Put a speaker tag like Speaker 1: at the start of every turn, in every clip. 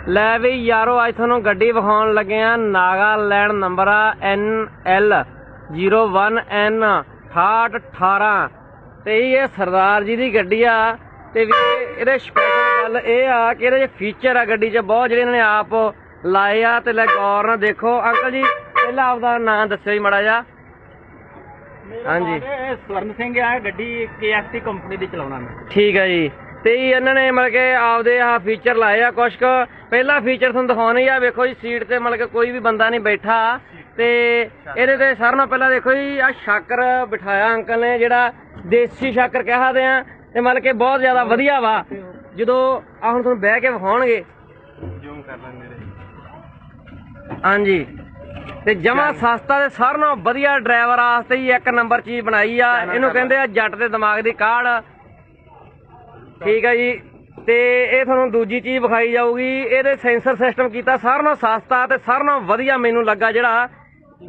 Speaker 1: लै भी यारो अज थानू गड्डी विखाउण लगे आ। नागालैंड नंबर आ NL 01N 6818 ते ये सरदार जी की गड्डी आ। ते ये स्पैशल गल ये आ कि ये फीचर आ गड्डी च बहुत जिहड़े इन्होंने आप लाए आ। ते लै गौर नाल देखो। अंकल जी पहला आपदा नाम दस्सो जी माड़ा जा। हाँ जी
Speaker 2: स्वर्ण सिंह है, गड्डी KFT कंपनी की चलाउणा मैं।
Speaker 1: ठीक है जी। ते इन्होंने मतलब कि आपदे आ फीचर लाए आ कुछ क। पहला फीचर तुहानूं दिखाउने आ। वेखो जी सीट ते मतलब कि कोई भी बंदा नहीं बैठा। ते इहदे ते सारे नाल पहला देखो जी आ शाकर बिठाया अंकल ने, जिहड़ा देसी शाकर कह सकदे आ। ते मतलब कि बहुत ज़्यादा वधिया वा। जदों आ हुण तुहानूं बह के विखाउणगे।
Speaker 2: जूम कर लेंगे।
Speaker 1: हाँ जी। ते जमा सस्ता ते सारे नालों वधिया ड्राइवर वास्ते ही एक नंबर चीज़ बनाई आ। इहनूं कहंदे आ जट दे दिमाग दी काढ़। ठीक है जी। ते ये तुहानूं दूजी चीज़ विखाई जाऊगी। इहदे सेंसर सिस्टम कीता सारे नालों सस्ता ते सारे नालों वधिया मैनूं लग्गा जिहड़ा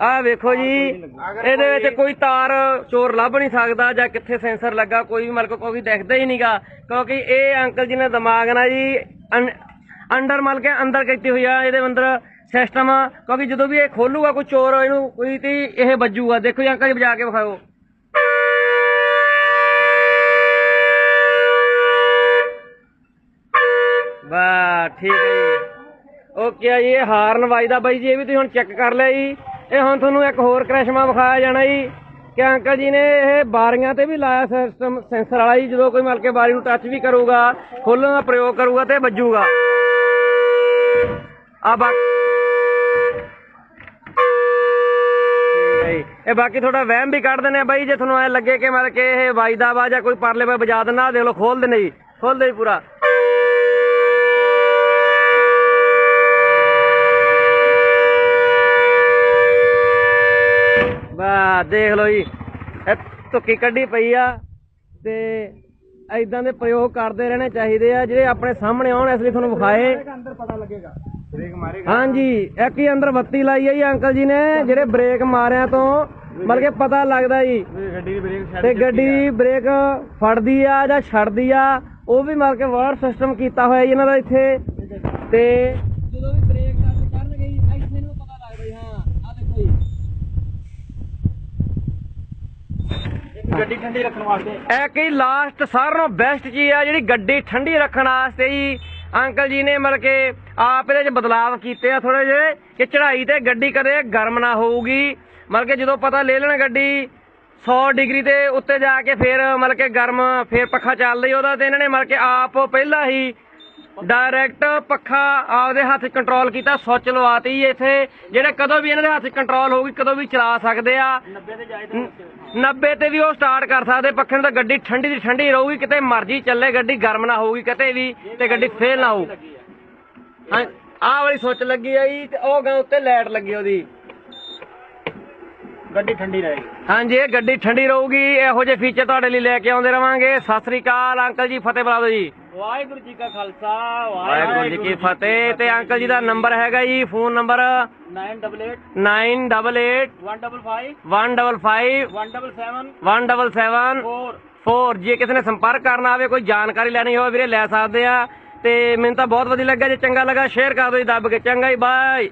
Speaker 1: आ। वेखो जी इहदे विच कोई तार चोर लभ नहीं सकदा जां कित्थे सेंसर लगा कोई भी मतलब कोई दिखदा ही नहीं गा, क्योंकि ये अंकल जी ने दिमाग ना जी अंडर मल के अंदर कीती हुई आ। इहदे अंदर सिस्टम, क्योंकि जो भी ये खोलूगा कोई चोर इनू कोई ती यह बजूगा। देखो जी अंकल जी बजा के विखाओ। वाह ठीक है जी। ओके जी। ये हाਰਨ वजदा बाई जी, ये भी तुसीं हुण चेक कर लिया जी। ये हुण तुहानूं एक होर करिश्मा विखाया जाना जी कि अंकल जी ने यह बारियां ते भी लाया सिस्टम सेंसर वाला जी। जो कोई मतलब के बारी नूं टच भी करूगा, खोलण का प्रयोग करूगा तो बजूगा। अब बाकी थोड़ा वहम भी कढ़ देने बई, जे थोड़ा ऐ लगे कि मतलब कि वजदा वा जां कोई परले पे बजा देना। देख लो खोल देने जी, खोल दे जी पूरा। वाह देख लो जी तुक्की कड्ढी पई आ। ते इदां दे प्रयोग करते रहने चाहिए आ जिहड़े अपने सामने आउण, इसलिए तुहानूं विखाए।
Speaker 2: अंदर पता लगेगा ब्रेक मारेगा।
Speaker 1: हाँ जी एक ही अंदर बत्ती लाई है जी अंकल जी ने, जिहड़े ब्रेक मारिया तो मतलब कि पता लगदा जी ते गड्डी ब्रेक फड़दी आ जां छड्डदी आ। वो भी मतलब कि वायर सिस्टम कीता होया जी इन्हां दा इत्थे। ते जदों भी ब्रेक टच करनगे जी इत्थे नूं पता लगदा जी। हाँ आ देखो जी
Speaker 2: गड्डी ठंडी रखने वास्ते
Speaker 1: एक ही लास्ट सारे नालों बेस्ट चीज़ है जी गड्डी ठंडी रखने वास्ते जी। अंकल जी ने मतलब कि आप ये बदलाव किए थोड़े जे कि चढ़ाई ते गड्डी कदे गर्म ना होगी। मतलब कि जो पता ले लेना गड्डी 100 डिग्री ते उत्ते जाके फिर मतलब कि गर्म फिर पखा चल रही ओहदा। इन्होंने मतलब कि आप पहला ही डायरैक्ट पखा आपदे हत्थ कंट्रोल किया, सुच लवाती इत्थे। जेह्ड़े कदों भी इन्हां दे हत्थ कंट्रोल होगी कदों भी चला सकते आ। 90 ते भी वो स्टार्ट कर सकते पखे। तो गड्डी ठंडी दी ठंडी रहूगी, किते मर्जी चले गड्डी गर्म ना होगी किते भी, ते गड्डी फेल ना हो। हाँ आह वाली सुच लगी है जी, ते ओह गां उत्ते लाइट लगी ओहदी।
Speaker 2: गड्डी ठंडी रहेगी।
Speaker 1: हाँ जी गड्डी ठंडी रहूगी। इहो ਜਿਹੇ फीचर तुहाडे लई लैके आउंदे रहांगे। सत श्री अकाल अंकल जी, फतेह बुला दो जी।
Speaker 2: वाहिगुरू जी का खालसा
Speaker 1: वाहिगुरू जी की फतेह। ते अंकल जी का नंबर हैगा जी, फोन नंबर
Speaker 2: 988 155 177
Speaker 1: 4 जे किसी ने संपर्क करना आवे, कोई जानकारी लैनी हो वीरे लै सकते आ। ते मैनूं तां बहुत वधिया लग्गा। जे चंगा लगा शेयर कर दो जी दब के। चंगा जी बाय।